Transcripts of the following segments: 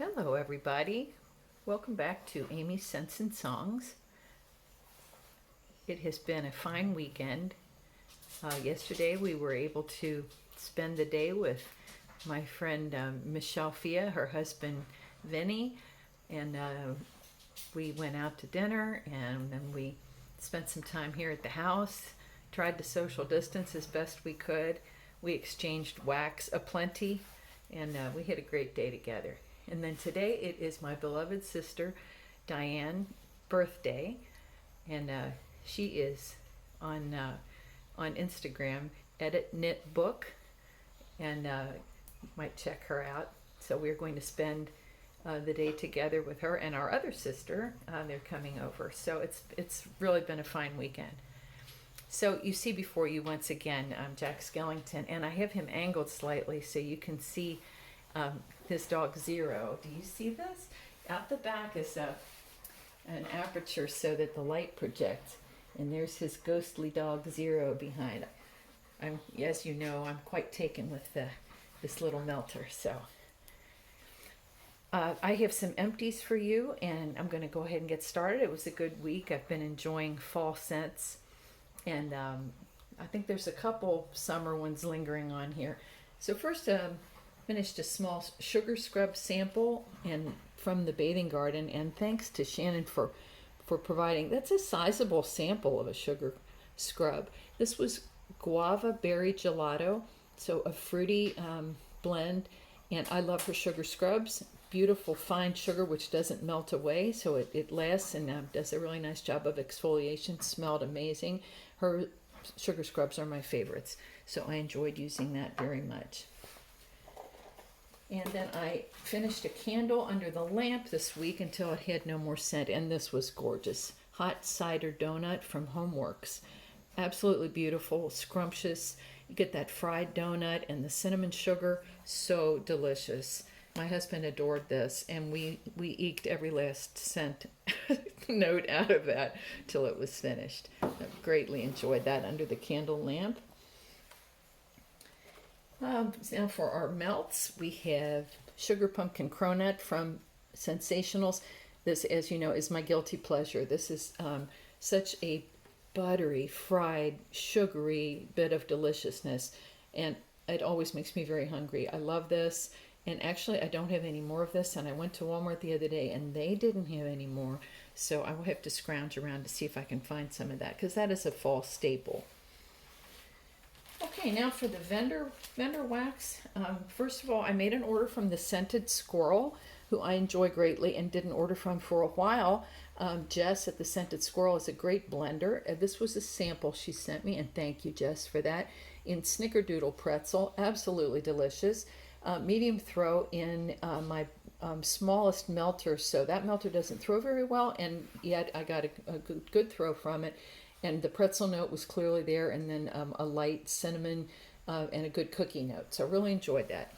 Hello, everybody. Welcome back to Amy's Scents and Songs. It has been a fine weekend. Yesterday, we were able to spend the day with my friend Michelle Fia, her husband Vinny, and we went out to dinner, and then we spent some time here at the house. Tried to social distance as best we could. We exchanged wax aplenty, and we had a great day together. And then today it is my beloved sister Diane's birthday, and she is on Instagram, Edit Knit Book, and you might check her out. So we're going to spend the day together with her and our other sister. They're coming over, so it's really been a fine weekend. So you see before you once again Jack Skellington, and I have him angled slightly so you can see his dog Zero. Do you see this? Out the back is an aperture so that the light projects, and there's his ghostly dog Zero behind. As you know, I'm quite taken with this little melter. So I have some empties for you, and I'm going to go ahead and get started. It was a good week. I've been enjoying fall scents, and I think there's a couple summer ones lingering on here. So first, finished a small sugar scrub sample and from the bathing garden, and thanks to Shannon for providing. That's a sizable sample of a sugar scrub. This was Guava berry gelato, so a fruity blend, and I love her sugar scrubs. Beautiful fine sugar which doesn't melt away, so it lasts and does a really nice job of exfoliation. Smelled amazing. Her sugar scrubs are my favorites, so I enjoyed using that very much. And then I finished a candle under the lamp this week until it had no more scent, and this was gorgeous. Hot cider donut from Homeworks. Absolutely beautiful, scrumptious. You get that fried donut and the cinnamon sugar, so delicious. My husband adored this, and we eked every last cent note out of that till it was finished. I greatly enjoyed that under the candle lamp. Now for our melts, we have Sugar Pumpkin Cronut from Sensationals. This, as you know, is my guilty pleasure. This is such a buttery, fried, sugary bit of deliciousness, and it always makes me very hungry. I love this, and actually I don't have any more of this, and I went to Walmart the other day, and they didn't have any more, so I will have to scrounge around to see if I can find some of that, because that is a fall staple. Okay, now for the vendor wax. First of all, I made an order from the Scented Squirrel, who I enjoy greatly and didn't order from for a while. Jess at the Scented Squirrel is a great blender. This was a sample she sent me, and thank you, Jess, for that. In snickerdoodle pretzel, absolutely delicious. Medium throw in my smallest melter, so that melter doesn't throw very well, and yet I got a good throw from it. And the pretzel note was clearly there, and then a light cinnamon and a good cookie note. So I really enjoyed that.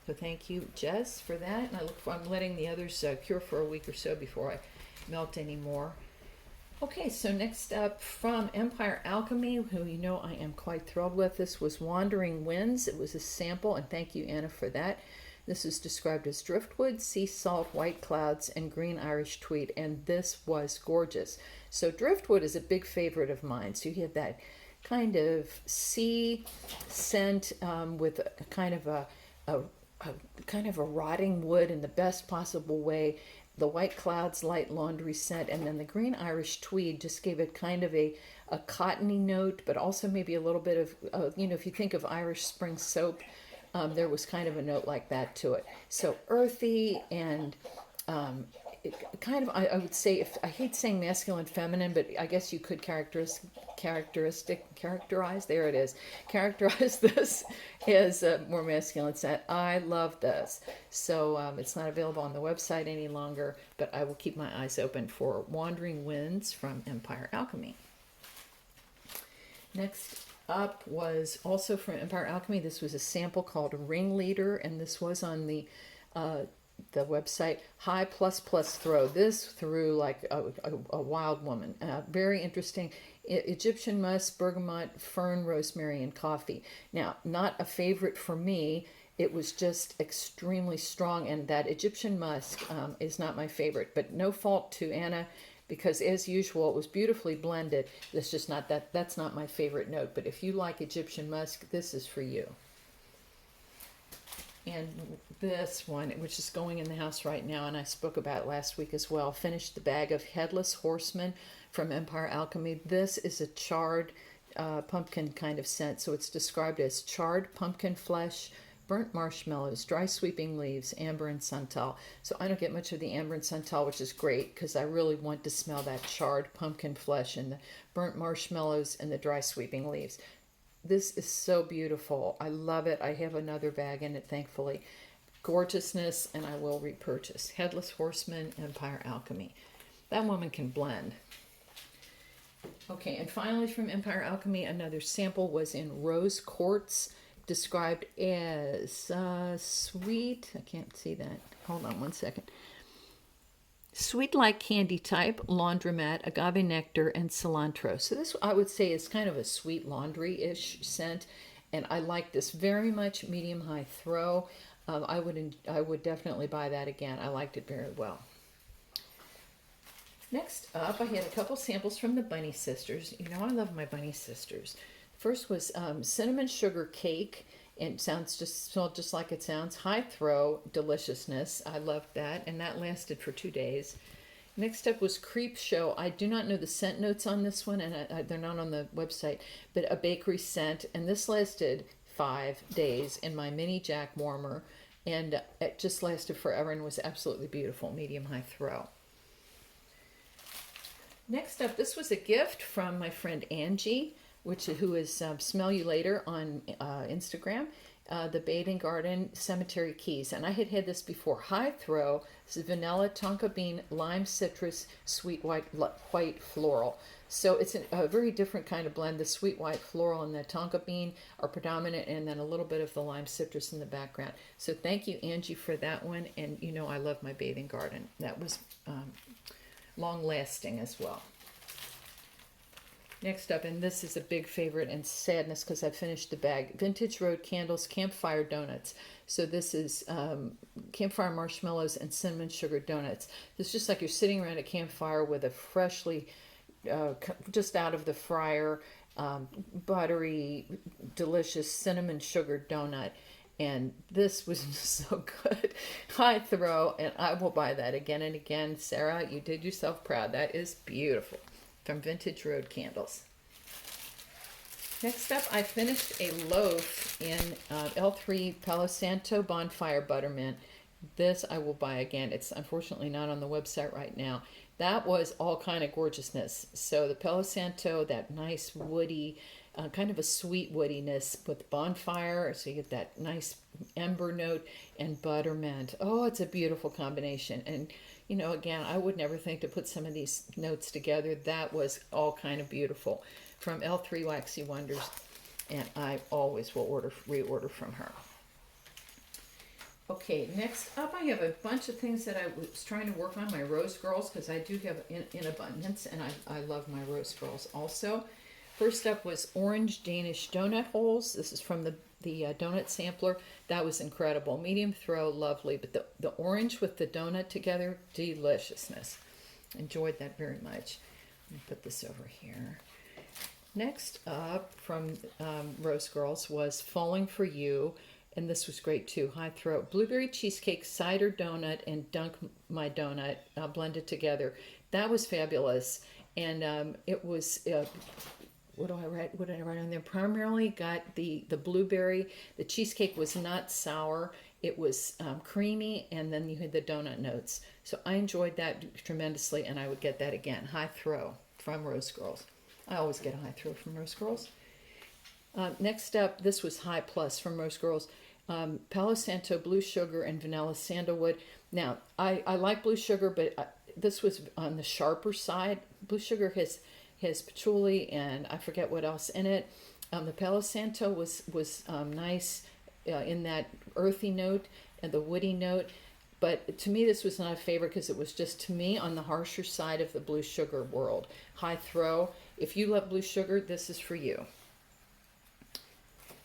So thank you, Jess, for that. And I'm letting the others cure for a week or so before I melt any more. Okay, so next up from Empire Alchemy, who you know I am quite thrilled with. This was Wandering Winds. It was a sample, and thank you, Anna, for that. This is described as driftwood, sea salt, white clouds, and green Irish tweed, and this was gorgeous. So driftwood is a big favorite of mine. So you have that kind of sea scent with a kind of a rotting wood in the best possible way. The white clouds, light laundry scent, and then the green Irish tweed just gave it kind of a cottony note, but also maybe a little bit of if you think of Irish spring soap. There was kind of a note like that to it. So earthy and I would say, I hate saying masculine, feminine, but I guess you could characterize this as a more masculine scent. I love this. So it's not available on the website any longer, but I will keep my eyes open for Wandering Winds from Empire Alchemy. Next up was also from Empire Alchemy. This was a sample called Ringleader, and this was on the website High Plus Plus Throw. This threw like a wild woman. Very interesting. Egyptian musk, bergamot, fern, rosemary, and coffee. Now, not a favorite for me. It was just extremely strong, and that Egyptian musk is not my favorite, but no fault to Anna, because as usual, it was beautifully blended. It's just not that's not my favorite note, but if you like Egyptian musk, this is for you. And this one, which is going in the house right now, and I spoke about it last week as well, finished the bag of Headless Horseman from Empire Alchemy. This is a charred pumpkin kind of scent, so it's described as charred pumpkin flesh, burnt marshmallows, dry sweeping leaves, amber and santal. So I don't get much of the amber and santal, which is great because I really want to smell that charred pumpkin flesh and the burnt marshmallows and the dry sweeping leaves. This is so beautiful. I love it. I have another bag in it, thankfully. Gorgeousness, and I will repurchase. Headless Horseman, Empire Alchemy. That woman can blend. Okay, and finally from Empire Alchemy, another sample was in Rose Quartz, described as sweet. I can't see that. Hold on one second. Sweet like candy type, laundromat, agave nectar, and cilantro. So this I would say is kind of a sweet laundry-ish scent, and I like this very much. Medium-high throw. I would definitely buy that again. I liked it very well. Next up, I had a couple samples from the Bunny Sisters. You know I love my Bunny Sisters. First was cinnamon sugar cake. It smelled just like it sounds. High throw, deliciousness. I loved that, and that lasted for 2 days. Next up was Creep Show. I do not know the scent notes on this one, and they're not on the website, but a bakery scent, and this lasted 5 days in my mini jack warmer, and it just lasted forever and was absolutely beautiful. Medium-high throw. Next up, this was a gift from my friend Angie, who is Smell You Later on Instagram, the Bathing Garden Cemetery Keys. And I had this before. High throw. This is vanilla, tonka bean, lime citrus, sweet white floral. So it's a very different kind of blend. The sweet white floral and the tonka bean are predominant, and then a little bit of the lime citrus in the background. So thank you, Angie, for that one. And you know I love my Bathing Garden. That was long-lasting as well. Next up, and this is a big favorite and sadness because I finished the bag, Vintage Road Candles Campfire Donuts. So this is campfire marshmallows and cinnamon sugar donuts. It's just like you're sitting around a campfire with a freshly, just out of the fryer, buttery, delicious cinnamon sugar donut. And this was so good. High throw, and I will buy that again and again. Sarah, you did yourself proud. That is beautiful. From Vintage Road Candles. Next up, I finished a loaf in L3 Palo Santo Bonfire Buttermint. This I will buy again. It's unfortunately not on the website right now. That was all kind of gorgeousness. So the Palo Santo, that nice woody, kind of a sweet woodiness with bonfire. So you get that nice ember note and buttermint. Oh, it's a beautiful combination. And you know, again, I would never think to put some of these notes together. That was all kind of beautiful. From L3 Waxy Wonders, and I always will reorder from her. Okay, next up I have a bunch of things that I was trying to work on, my Rose Girls, because I do have in abundance, and I love my Rose Girls also. First up was Orange Danish Donut Holes. This is from the donut sampler. That was incredible. Medium throw, lovely. But the orange with the donut together, deliciousness. Enjoyed that very much. Let me put this over here. Next up from Rose Girls was Falling for You. And this was great too. High throw. Blueberry cheesecake, cider donut, and Dunk My Donut blended together. That was fabulous. And it was... what did I write on there? Primarily got the blueberry. The cheesecake was not sour. It was creamy, and then you had the donut notes. So I enjoyed that tremendously, and I would get that again. High throw from Rose Girls. I always get a high throw from Rose Girls. Next up, this was High Plus from Rose Girls. Palo Santo Blue Sugar and Vanilla Sandalwood. Now, I like Blue Sugar, but this was on the sharper side. Blue Sugar has patchouli and I forget what else in it. The Palo Santo was nice in that earthy note and the woody note. But to me, this was not a favorite because it was just, to me, on the harsher side of the Blue Sugar world. High throw. If you love Blue Sugar, this is for you.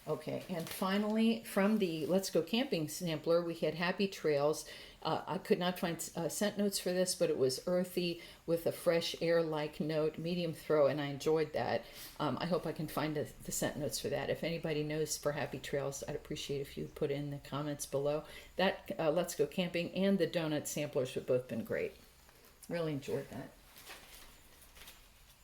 Okay, and finally, from the Let's Go Camping sampler, we had Happy Trails. I could not find scent notes for this, but it was earthy with a fresh air-like note, medium throw, and I enjoyed that. I hope I can find the scent notes for that. If anybody knows for Happy Trails, I'd appreciate if you put in the comments below. That Let's Go Camping and the donut samplers have both been great. Really enjoyed that.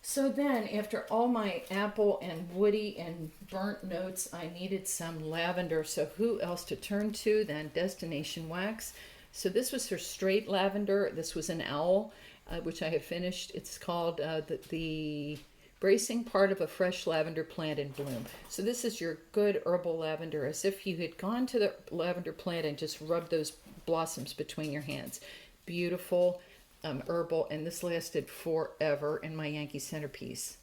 So then, after all my apple and woody and burnt notes, I needed some lavender. So who else to turn to than Destination Wax? So this was her straight lavender. This was an owl, which I have finished. It's called the bracing part of a fresh lavender plant in bloom. So this is your good herbal lavender, as if you had gone to the lavender plant and just rubbed those blossoms between your hands. Beautiful. Herbal, and this lasted forever in my Yankee centerpiece.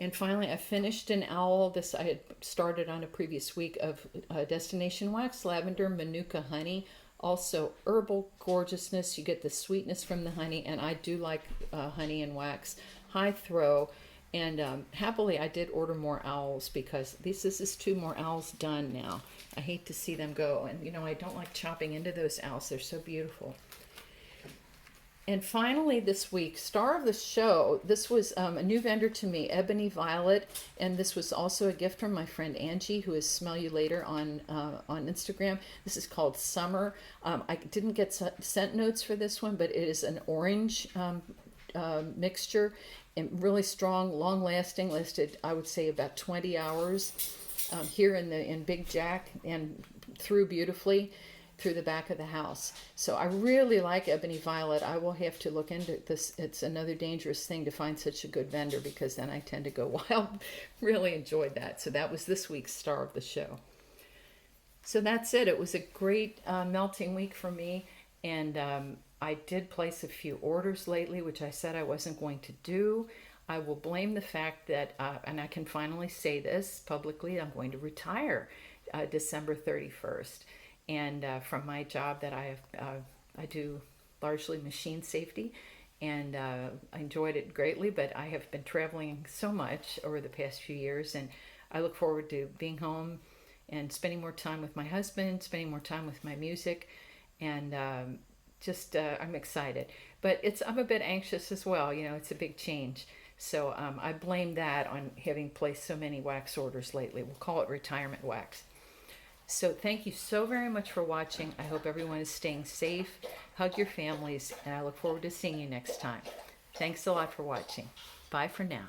And finally, I finished an owl. This I had started on a previous week of Destination Wax Lavender Manuka Honey. Also herbal gorgeousness. You get the sweetness from the honey, and I do like honey and wax. High throw. And happily, I did order more owls because this is 2 more owls done now. I hate to see them go, and you know I don't like chopping into those owls. They're so beautiful. And finally this week, star of the show, this was a new vendor to me, Ebony Violet, and this was also a gift from my friend Angie, who is Smell You Later on Instagram. This is called Summer. I didn't get scent notes for this one, but it is an orange mixture, and really strong, long-lasting, lasted, I would say, about 20 hours here in Big Jack, and through beautifully through the back of the house. So I really like Ebony Violet. I will have to look into this. It's another dangerous thing to find such a good vendor, because then I tend to go wild. Really enjoyed that. So that was this week's star of the show. So that's it. It was a great melting week for me, and I did place a few orders lately, which I said I wasn't going to do. I will blame the fact that, and I can finally say this publicly, I'm going to retire December 31st. And from my job that I do largely machine safety, and I enjoyed it greatly, but I have been traveling so much over the past few years, and I look forward to being home and spending more time with my husband, spending more time with my music, and I'm excited. But I'm a bit anxious as well. You know, it's a big change. So I blame that on having placed so many wax orders lately. We'll call it retirement wax. So thank you so very much for watching. I hope everyone is staying safe. Hug your families, and I look forward to seeing you next time. Thanks a lot for watching. Bye for now.